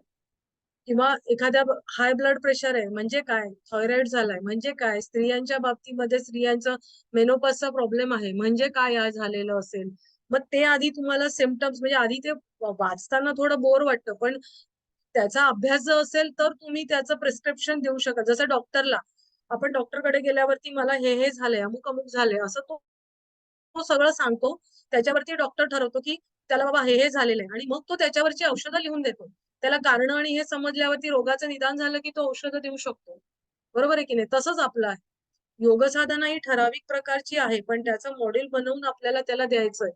किंवा एखाद्या हाय ब्लड प्रेशर आहे म्हणजे काय? थायरॉइड झालाय म्हणजे काय? स्त्रियांच्या बाबतीमध्ये स्त्रियांचं मेनोपॉजचा प्रॉब्लेम आहे म्हणजे काय झालेलं असेल. मग ते आधी तुम्हाला सिम्प्टम्स म्हणजे आधी ते वाचताना थोडं बोर वाटतं, पण त्याचा अभ्यास जर असेल तर तुम्ही त्याचं प्रिस्क्रिप्शन देऊ शकता. जसं डॉक्टरला आपण डॉक्टरकडे गेल्यावरती मला हे झालंय, अमुक-अमुक झालंय असं तो तो सगळं सांगतो. त्याच्यावरती डॉक्टर ठरवतो, की त्याला बाबा हे झालेलं आहे आणि मग तो त्याच्यावरची औषधं लिहून देतो. त्याला कारणं आणि हे समजल्यावरती रोगाचं निदान झालं, की तो औषधं देऊ शकतो. बरोबर आहे की नाही? तसंच आपलं आहे. योग साधना ही ठराविक प्रकारची आहे, पण त्याचं मॉडेल बनवून आपल्याला त्याला द्यायचंय.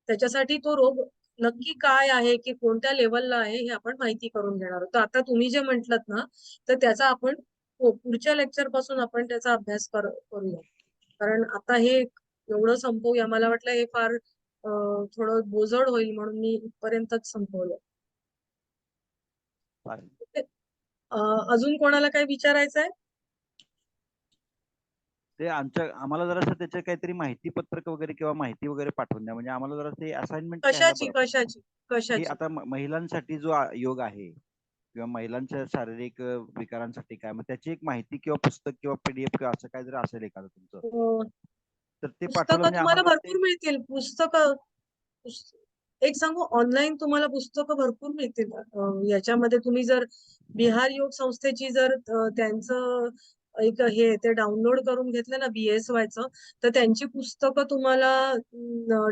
त्याच्यासाठी तो रोग नक्की काय आहे, की कोणत्या लेव्हलला आहे, हे आपण माहिती करून घेणार आहोत. तर आता तुम्ही जे म्हटलत ना, तर त्याचा आपण पुढच्या लेक्चरपासून आपण त्याचा अभ्यास करूया. कारण आता हे एवढं संपवूया. मला वाटलं हे फार थोडं बोजड होईल म्हणून मी इथपर्यंतच संपवलं. चालेल. अजून कोणाला काही विचारायचंय? ते आम्हाला जरासं त्याचे काहीतरी माहिती पत्रक वगैरे किंवा माहिती वगैरे पाठवून द्या. म्हणजे आम्हाला जरा ते असाइनमेंट लिहायला कशाची, बरं पडेल. कशाची, की कशाची? आता महिलांसाठी जो योग आहे किंवा महिलांच्या शारीरिक विकारांसाठी काय, मग त्याची एक माहिती किंवा पुस्तक किंवा पीडीएफ किंवा असं काहीतरी असेल एखादं तुमचं, तर ते पाठवलं पुस्तकं म्हणजे तुम्हाला आम्हाला ते भरपूर मिळतील. एक सांगू ऑनलाईन तुम्हाला पुस्तकं भरपूर मिळतील. याच्यामध्ये तुम्ही जर बिहार योग संस्थेची जर त्यांचं एक हे ते डाउनलोड करून घेतलं ना BSYचं, तर त्यांची पुस्तकं तुम्हाला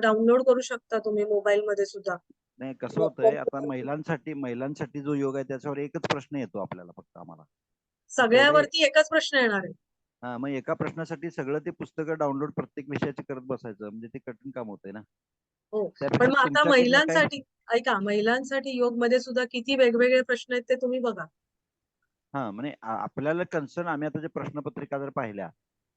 डाउनलोड करू शकता तुम्ही मोबाईलमध्ये सुद्धा. नाही कसं होतंय आता महिलांसाठी जो योग आहे त्याच्यावर एकच प्रश्न येतो आपल्याला फक्त आम्हाला. तेवढे सगळ्यावरती एकच प्रश्न येणार आहे. हा मग एका प्रश्नासाठी सगळं ते पुस्तकं डाउनलोड प्रत्येक विषयाचे करत बसायचं म्हणजे ते कठीण काम होतंय ना. हो. पण त्यापेक्षा मग आता तुमच्याकडनं काय महिलांसाठी ऐका, महिलांसाठी योगमध्ये सुद्धा किती वेगवेगळे प्रश्न आहेत ते तुम्ही बघा. म्हणजे आपल्याला कन्सर्न आम्ही आता जे प्रश्नपत्रिका जर पाहिल्या,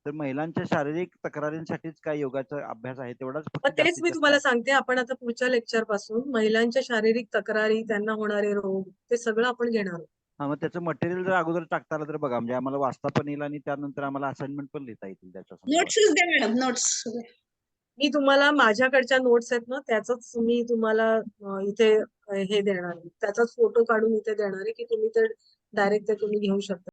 तर महिलांच्या शारीरिक तक्रारींसाठीच काय योगाचा अभ्यास आहे तेवढाच मग फक्त तेच जास्तीत मी जास्त तुम्हाला आहे. सांगते, आपण आता पुढच्या लेक्चर पासून महिलांच्या शारीरिक तक्रारी, त्यांना होणारे रोग, ते सगळं आपण घेणार आहोत. मग त्याचं मटेरियल जर अगोदर टाकता आलं तर बघा म्हणजे आम्हाला वाचता पण येईल आणि त्यानंतर आम्हाला असाइनमेंट पण लिहिता येतील त्याच्या संदर्भात. नोट्सच द्या मॅडम, नोट्स. मी तुम्हाला माझ्याकडच्या नोट्स आहेत ना, त्याचंच मी तुम्हाला इथे हे देणार आहे. त्याचाच फोटो काढून इथे देणार आहे, की तुम्ही ते डायरेक्ट ते तुम्ही घेऊ शकता.